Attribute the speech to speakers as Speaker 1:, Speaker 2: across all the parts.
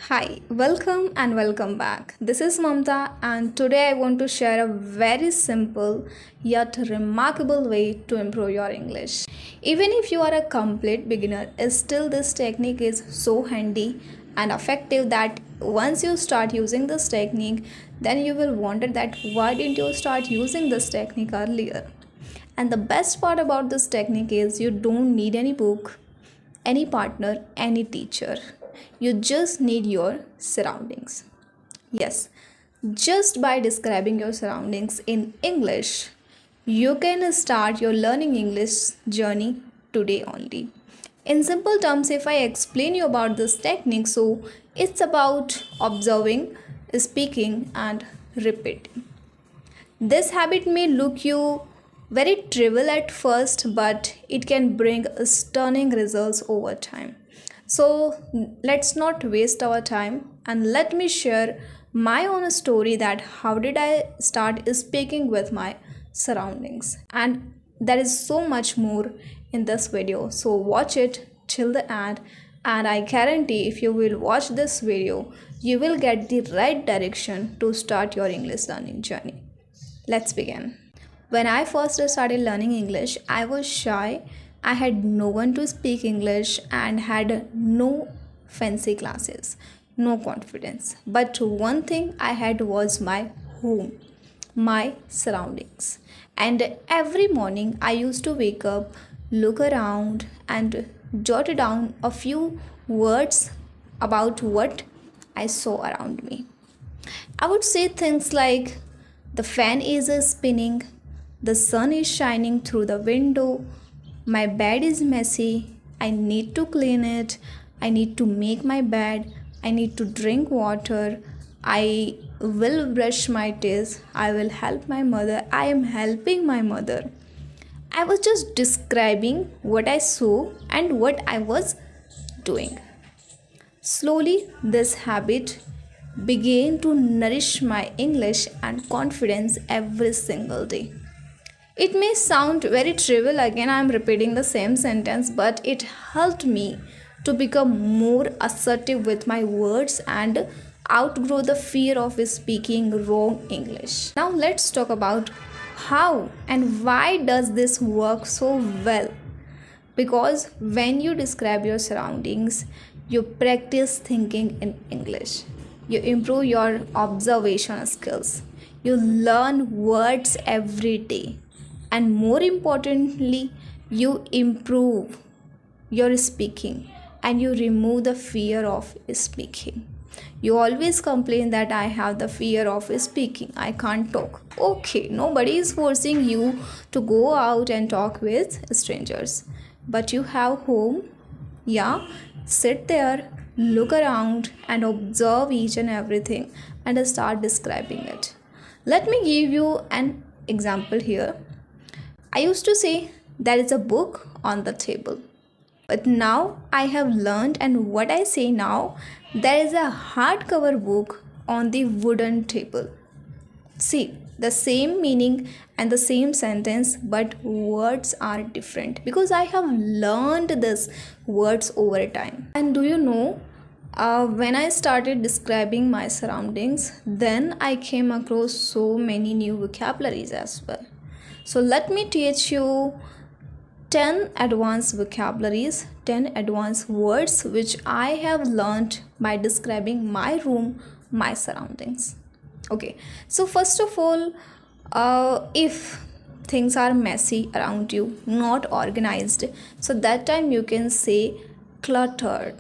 Speaker 1: Hi, welcome and welcome back. This is Mamta, and today I want to share a very simple yet remarkable way to improve your English. Even if you are a complete beginner, still this technique is so handy and effective that once you start using this technique, then you will wonder that why didn't you start using this technique earlier? And the best part about this technique is you don't need any book, any partner, any teacher. You just need your surroundings. Yes, just by describing your surroundings in English, you can start your learning English journey today only. In simple terms, if I explain you about this technique, so it's about observing, speaking, and repeating. This habit may look you very trivial at first, but it can bring stunning results over time. So let's not waste our time and let me share my own story that how did I start speaking with my surroundings. And there is so much more in this video. So watch it till the end, and I guarantee if you will watch this video, you will get the right direction to start your English learning journey. Let's begin. When I first started learning English, I was shy. I had no one to speak English and had no fancy classes, no confidence. But one thing I had was my home, my surroundings. And every morning I used to wake up, look around, and jot down a few words about what I saw around me. I would say things like the fan is spinning, the sun is shining through the window, my bed is messy, I need to clean it, I need to make my bed, I need to drink water, I will brush my teeth, I will help my mother, I am helping my mother. I was just describing what I saw and what I was doing. Slowly, this habit began to nourish my English and confidence every single day. It may sound very trivial, again, I am repeating the same sentence, but it helped me to become more assertive with my words and outgrow the fear of speaking wrong English. Now, let's talk about how and why does this work so well. Because when you describe your surroundings, you practice thinking in English, you improve your observation skills, you learn words every day, and more importantly, you improve your speaking and you remove the fear of speaking. You always complain that I have the fear of speaking, I can't talk. Okay, nobody is forcing you to go out and talk with strangers, but you have home. Yeah, sit there, look around and observe each and everything and start describing it. Let me give you an example here. I used to say there is a book on the table, but now I have learned, and what I say now, there is a hardcover book on the wooden table. See, the same meaning and the same sentence, but words are different because I have learned these words over time. And do you know, when I started describing my surroundings, then I came across so many new vocabularies as well. So let me teach you 10 advanced vocabularies, 10 advanced words which I have learned by describing my room, my surroundings. Okay, so first of all, if things are messy around you, not organized, so that time you can say cluttered.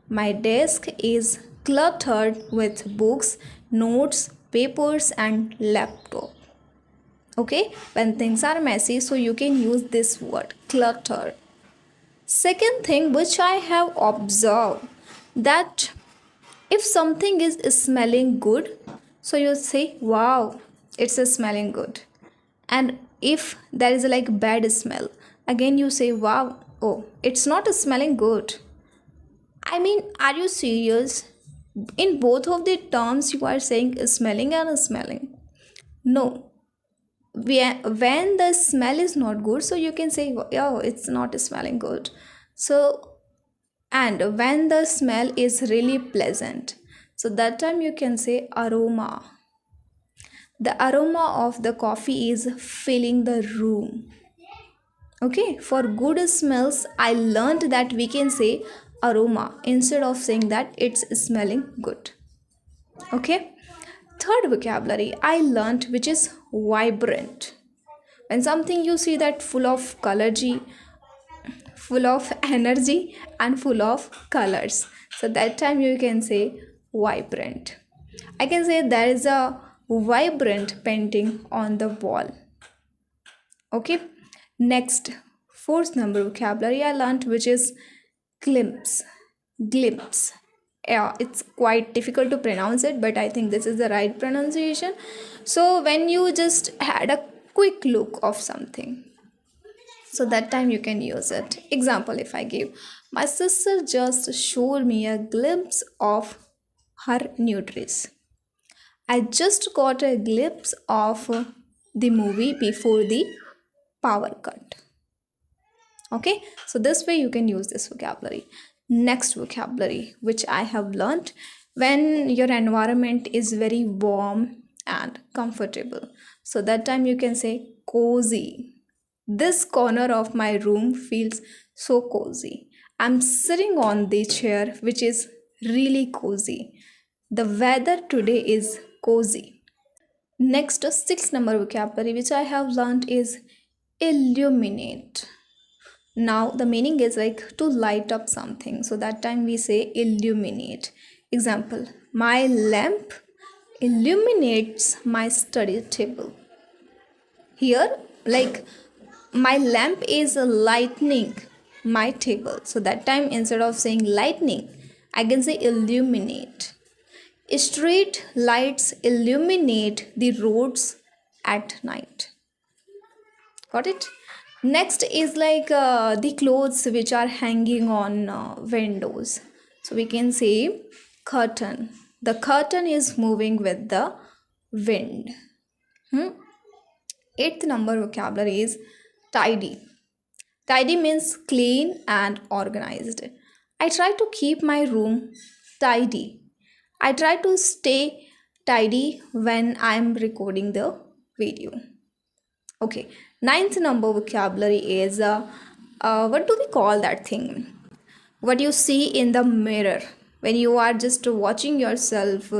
Speaker 1: My desk is cluttered with books, notes, papers, and laptop. Okay, when things are messy, so you can use this word cluttered. Second thing which I have observed, that if something is smelling good, so you say wow, it's smelling good. And if there is like bad smell, again you say wow, oh, it's not smelling good. I mean, are you serious? In both of the terms you are saying smelling and smelling. No, when the smell is not good, so you can say oh, it's not smelling good. So and when the smell is really pleasant, so that time you can say aroma. The aroma of the coffee is filling the room. Okay, for good smells I learned that we can say aroma instead of saying that it's smelling good. Okay, third vocabulary I learned, which is vibrant. When something you see that full of color, full of energy and full of colors, so that time you can say vibrant. I can say there is a vibrant painting on the wall. Okay, next, fourth number vocabulary I learned, which is glimpse. Glimpse, yeah, it's quite difficult to pronounce it, but I think this is the right pronunciation. So when you just had a quick look of something, so that time you can use it. Example, if I give, my sister just showed me a glimpse of her new dress. I just got a glimpse of the movie before the power cut. Okay, so this way you can use this vocabulary. Next vocabulary which I have learned, when your environment is very warm and comfortable, so that time you can say cozy. This corner of my room feels so cozy. I'm sitting on the chair which is really cozy. The weather today is cozy. Next, sixth number vocabulary which I have learned is illuminate. Now the meaning is like to light up something, so that time we say illuminate. Example, my lamp illuminates my study table. Here, like, my lamp is lightening my table, so that time instead of saying lightning I can say illuminate. Street lights illuminate the roads at night. Got it? Next is like the clothes which are hanging on windows, so we can say curtain. The curtain is moving with the wind. Eighth number vocabulary is tidy. Tidy means clean and organized. I try to keep my room tidy. I try to stay tidy when I am recording the video. Okay, ninth number vocabulary is what do we call that thing? What you see in the mirror when you are just watching yourself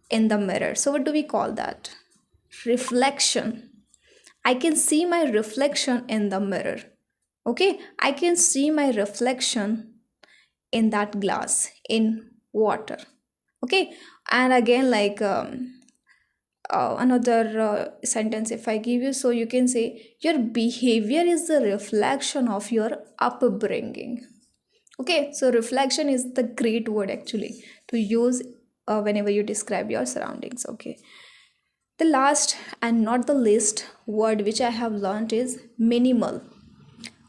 Speaker 1: in the mirror. So what do we call that? Reflection. I can see my reflection in the mirror. Okay, I can see my reflection in that glass, in water. Okay, and again, like another sentence if I give you, so you can say your behavior is the reflection of your upbringing. Okay, so reflection is the great word actually to use whenever you describe your surroundings. Okay, the last and not the least word which I have learned is minimal.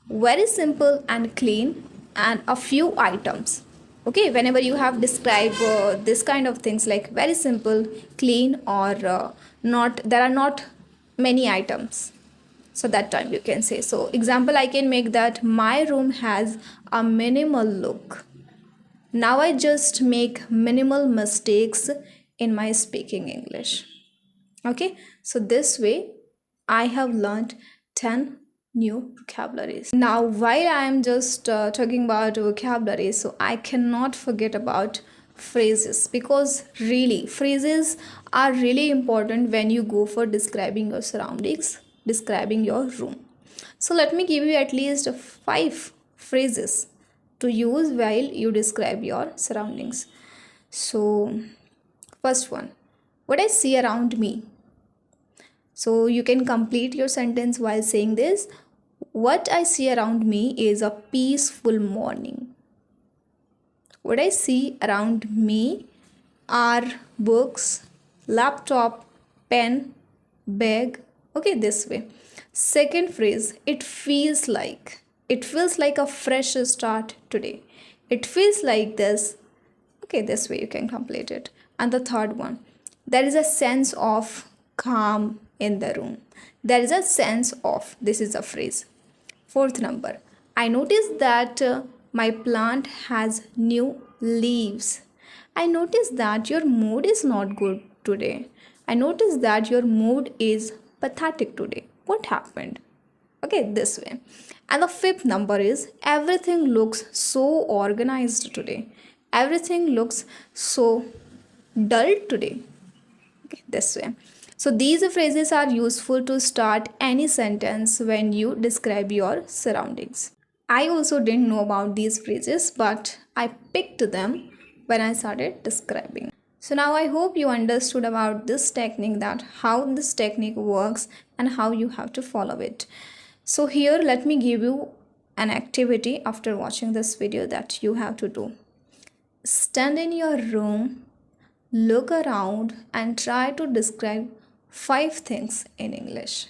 Speaker 1: Very simple and clean and a few items. Okay, whenever you have described this kind of things like very simple, clean, or not, there are not many items, so that time you can say. So example, I can make that my room has a minimal look. Now I just make minimal mistakes in my speaking English. Okay, so this way I have learned 10 new vocabularies. Now while I am just talking about vocabulary, so I cannot forget about phrases, because really phrases are really important when you go for describing your surroundings, describing your room. So let me give you at least 5 phrases to use while you describe your surroundings. So first one, what I see around me. So you can complete your sentence while saying this. What I see around me is a peaceful morning. What I see around me are books, laptop, pen, bag. Okay, this way. Second phrase, it feels like. It feels like a fresh start today. It feels like this. Okay, this way you can complete it. And the third one, there is a sense of calm in the room. There is a sense of, this is a phrase. Fourth number, I noticed that My plant has new leaves. I noticed that your mood is not good today. I noticed that your mood is pathetic today. What happened? Okay, this way. And the fifth number is everything looks so organized today. Everything looks so dull today. Okay, this way. So these phrases are useful to start any sentence when you describe your surroundings. I also didn't know about these phrases, but I picked them when I started describing. So now I hope you understood about this technique, that how this technique works and how you have to follow it. So here let me give you an activity after watching this video that you have to do. Stand in your room, look around and try to describe 5 things in English.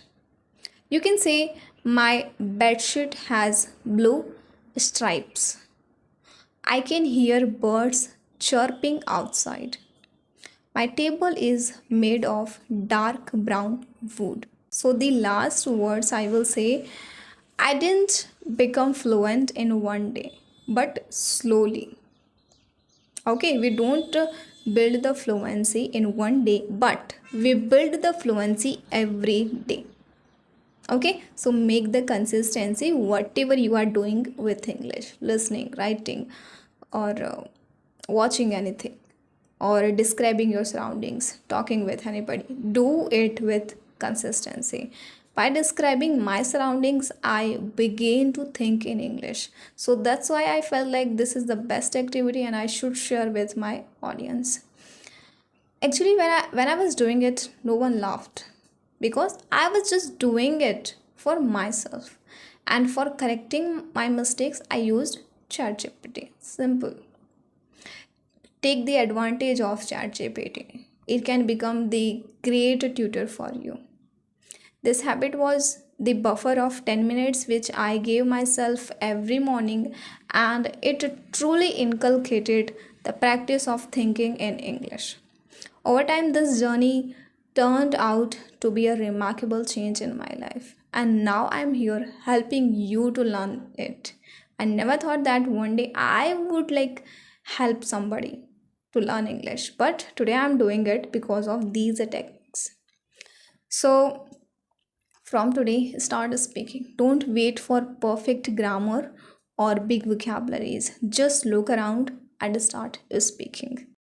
Speaker 1: You can say, my bedsheet has blue stripes. I can hear birds chirping outside. My table is made of dark brown wood. So the last words I will say, I didn't become fluent in one day, but slowly. Okay, we don't build the fluency in one day, but we build the fluency every day. Okay, so make the consistency whatever you are doing with English, listening, writing, or watching anything, or describing your surroundings, talking with anybody. Do it with consistency. By describing my surroundings, I began to think in English. So that's why I felt like this is the best activity and I should share with my audience. Actually, when I was doing it, no one laughed because I was just doing it for myself. And for correcting my mistakes, I used ChatGPT. Simple. Take the advantage of ChatGPT. It can become the great tutor for you. This habit was the buffer of 10 minutes which I gave myself every morning, and it truly inculcated the practice of thinking in English. Over time, this journey turned out to be a remarkable change in my life, and now I'm here helping you to learn it. I never thought that one day I would help somebody to learn English, but today I'm doing it because of these techniques. So from today, start speaking. Don't wait for perfect grammar or big vocabularies. Just look around and start speaking.